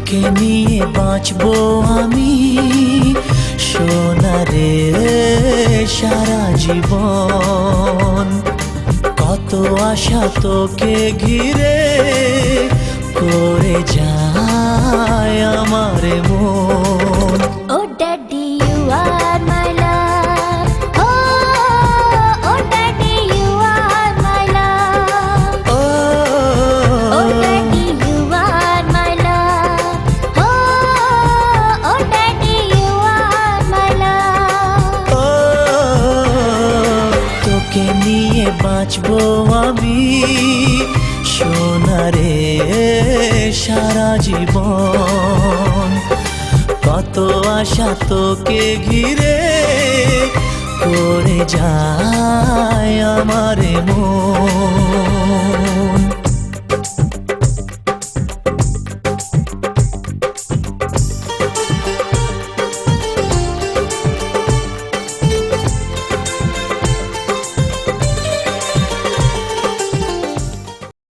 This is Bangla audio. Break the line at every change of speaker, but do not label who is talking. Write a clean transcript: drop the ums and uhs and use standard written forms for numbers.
তোকে নিয়ে বাঁচবো আমি সোনারে সারা জীবন। কত আশা তোকে ঘিরে করে যায় আমার মন।
Oh daddy, you are my love. Oh, oh daddy, you are my love. Oh daddy, you are my love. Oh, oh daddy, you are my love.
তোকে নিয়ে বাঁচবো আমি সোনারে সারা জীবন। কত আশা তোকে ঘিরে করে যায় আমার মন।